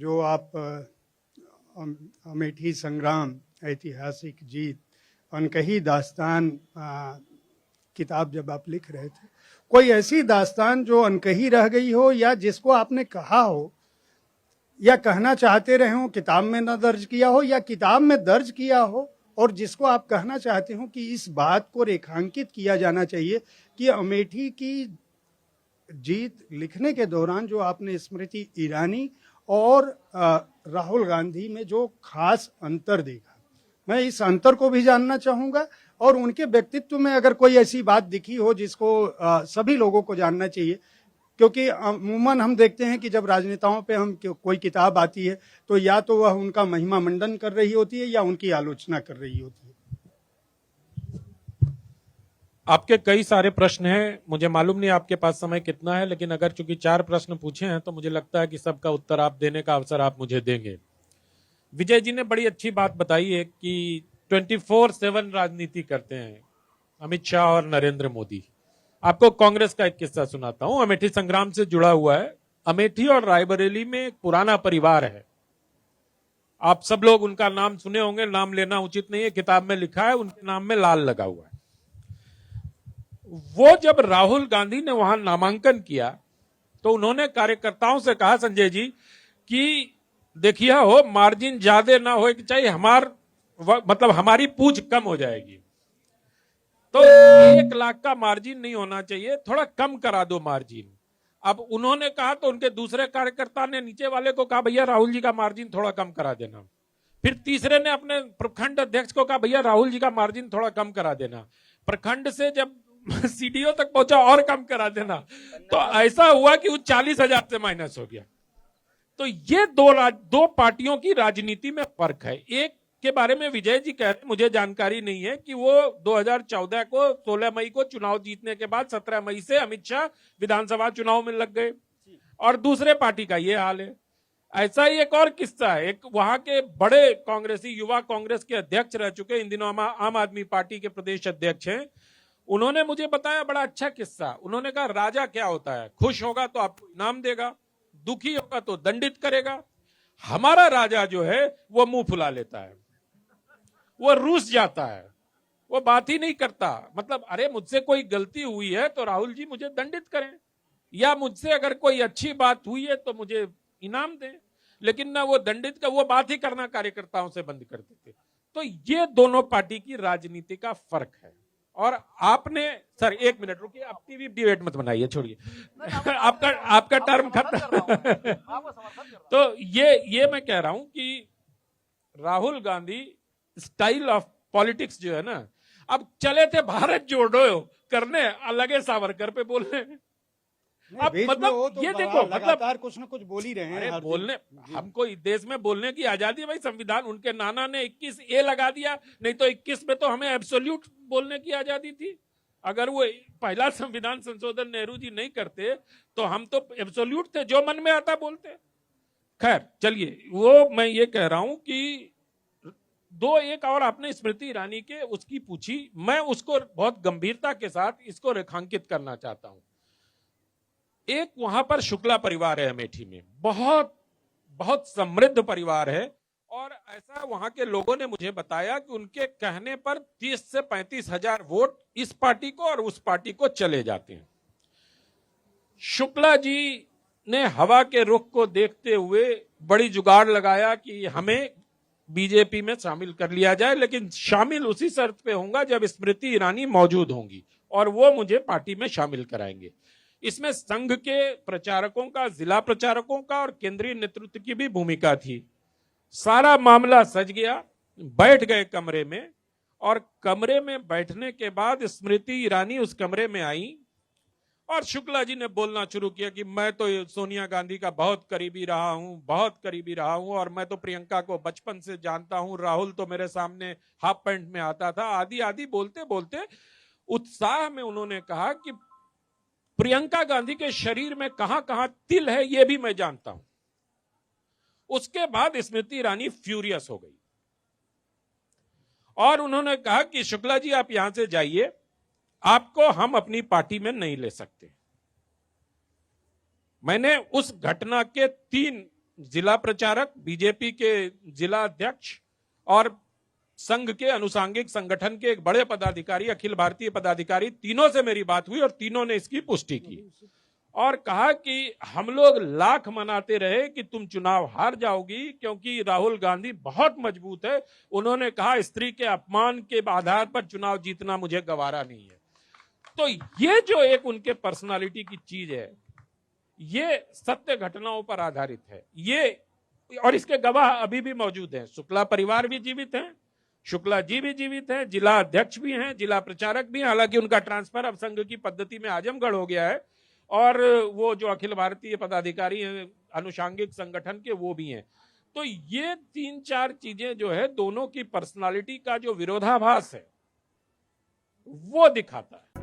जो आप अमेठी संग्राम, ऐतिहासिक जीत, अनकही दास्तान किताब जब आप लिख रहे थे, कोई ऐसी दास्तान जो अनकही रह गई हो या जिसको आपने कहा हो या कहना चाहते रहे हो, किताब में न दर्ज किया हो या किताब में दर्ज किया हो, और जिसको आप कहना चाहते हो कि इस बात को रेखांकित किया जाना चाहिए कि अमेठी की जीत लिखने के दौरान जो आपने स्मृति ईरानी और राहुल गांधी में जो खास अंतर देखा, मैं इस अंतर को भी जानना चाहूंगा, और उनके व्यक्तित्व में अगर कोई ऐसी बात दिखी हो जिसको सभी लोगों को जानना चाहिए, क्योंकि अमूमन हम देखते हैं कि जब राजनेताओं पे हम कोई किताब आती है तो या तो वह उनका महिमा मंडन कर रही होती है या उनकी आलोचना कर रही होती है। आपके कई सारे प्रश्न हैं, मुझे मालूम नहीं आपके पास समय कितना है, लेकिन अगर चूंकि 4 प्रश्न पूछे हैं तो मुझे लगता है कि सबका उत्तर आप देने का अवसर आप मुझे देंगे। विजय जी ने बड़ी अच्छी बात बताई है कि 24/7 राजनीति करते हैं अमित शाह और नरेंद्र मोदी। आपको कांग्रेस का एक किस्सा सुनाता हूं, अमेठी संग्राम से जुड़ा हुआ है। अमेठी और रायबरेली में एक पुराना परिवार है, आप सब लोग उनका नाम सुने होंगे, नाम लेना उचित नहीं है, किताब में लिखा है, उनके नाम में लाल लगा हुआ है। वो जब राहुल गांधी ने वहां नामांकन किया तो उन्होंने कार्यकर्ताओं से कहा, संजय जी, कि देखिए हो मार्जिन ज्यादा ना हो कि चाहिए, मतलब हमारी पूंछ कम हो जाएगी, तो 1 लाख का मार्जिन नहीं होना चाहिए, थोड़ा कम करा दो मार्जिन। अब उन्होंने कहा तो उनके दूसरे कार्यकर्ता ने नीचे वाले को कहा, भैया राहुल जी का मार्जिन थोड़ा कम करा देना। फिर तीसरे ने अपने प्रखंड अध्यक्ष को कहा, भैया राहुल जी का मार्जिन थोड़ा कम करा देना। प्रखंड से जब सीडीओ तक पहुंचा और कम करा देना, तो ऐसा हुआ कि वो 40,000 से माइनस हो गया। तो ये दो पार्टियों की राजनीति में फर्क है। एक के बारे में विजय जी कह रहे, मुझे जानकारी नहीं है कि वो 2014 को 16 मई को चुनाव जीतने के बाद 17 मई से अमित शाह विधानसभा चुनाव में लग गए, और दूसरे पार्टी का ये हाल है। ऐसा ही एक और किस्सा है, एक वहां के बड़े कांग्रेसी युवा कांग्रेस के अध्यक्ष रह चुके, इन दिनों आम आदमी पार्टी के प्रदेश अध्यक्ष हैं, उन्होंने मुझे बताया बड़ा अच्छा किस्सा। उन्होंने कहा, राजा क्या होता है, खुश होगा तो आपको इनाम देगा, दुखी होगा तो दंडित करेगा। हमारा राजा जो है वो मुंह फुला लेता है, वो रूस जाता है, वो बात ही नहीं करता। मतलब अरे मुझसे कोई गलती हुई है तो राहुल जी मुझे दंडित करें, या मुझसे अगर कोई अच्छी बात हुई है तो मुझे इनाम दें, लेकिन ना वो दंडित का, वो बात ही करना कार्यकर्ताओं से बंद कर देते। तो ये दोनों पार्टी की राजनीति का फर्क है। और आपने, सर 1 मिनट रुकिए, आप टीवी डिबेट मत बनाइए, छोड़िए आपका टर्म खत्म। तो ये मैं कह रहा हूं कि Rahul Gandhi style of politics जो है ना, अब चले थे भारत जोड़ो करने, अलगे सावरकर पे बोलने, अब मतलब तो ये देखो, लगातार कुछ न कुछ बोल ही रहे हैं। बोलने, हमको इस देश में बोलने की आजादी है भाई, संविधान उनके नाना ने 21A लगा दिया, नहीं तो 21 में तो हमें एब्सोल्यूट बोलने की आजादी थी। अगर वो पहला संविधान संशोधन नेहरू जी नहीं करते तो हम तो एब्सोल्यूट थे, जो मन में आता बोलते। खैर चलिए, वो मैं ये कह रहा हूं कि एक और आपने स्मृति ईरानी के उसकी पूछी, मैं उसको बहुत गंभीरता के साथ इसको रेखांकित करना चाहता हूं। एक वहां पर शुक्ला परिवार है अमेठी में, बहुत बहुत समृद्ध परिवार है, और ऐसा वहां के लोगों ने मुझे बताया कि उनके कहने पर 30 से 35 हजार वोट इस पार्टी को और उस पार्टी को चले जाते हैं। शुक्ला जी ने हवा के रुख को देखते हुए बड़ी जुगाड़ लगाया कि हमें बीजेपी में शामिल कर लिया जाए, लेकिन शामिल उसी शर्त पे होऊंगा जब स्मृति ईरानी मौजूद होंगी और वो मुझे पार्टी में शामिल कराएंगे। इसमें संघ के प्रचारकों का, जिला प्रचारकों का और केंद्रीय नेतृत्व की भी भूमिका थी। सारा मामला सज गया, बैठ गए कमरे में, और कमरे में बैठने के बाद स्मृति ईरानी उस कमरे में आई और शुक्ला जी ने बोलना शुरू किया कि मैं तो सोनिया गांधी का बहुत करीबी रहा हूं, और मैं तो प्रियंका को बचपन से जानता हूं, राहुल तो मेरे सामने हाफ पैंट में आता था, आदि आदि बोलते बोलते उत्साह में उन्होंने कहा कि प्रियंका गांधी के शरीर में कहां कहां तिल है ये भी मैं जानता हूं। उसके बाद स्मृति ईरानी फ्यूरियस हो गई और उन्होंने कहा कि शुक्ला जी आप यहां से जाइए, आपको हम अपनी पार्टी में नहीं ले सकते। मैंने उस घटना के 3 जिला प्रचारक, बीजेपी के जिला अध्यक्ष और संघ के अनुसांगिक संगठन के एक बड़े पदाधिकारी, अखिल भारतीय पदाधिकारी, तीनों से मेरी बात हुई और तीनों ने इसकी पुष्टि की और कहा कि हम लोग लाख मनाते रहे कि तुम चुनाव हार जाओगी क्योंकि राहुल गांधी बहुत मजबूत है। उन्होंने कहा स्त्री के अपमान के आधार पर चुनाव जीतना मुझे गवारा नहीं है। तो ये जो एक उनके पर्सनालिटी की चीज है, ये सत्य घटनाओं पर आधारित है। ये और इसके गवाह अभी भी मौजूद हैं। शुक्ला परिवार भी जीवित हैं, शुक्ला जी भी जीवित हैं, जिला अध्यक्ष भी हैं, जिला प्रचारक भी हैं। हालांकि उनका ट्रांसफर अब संघ की पद्धति में आजमगढ़ हो गया है और वो जो अखिल भारतीय पदाधिकारी हैं अनुषांगिक संगठन के, वो भी हैं। तो ये 3-4 चीजें जो है दोनों की पर्सनालिटी का जो विरोधाभास है वो दिखाता है।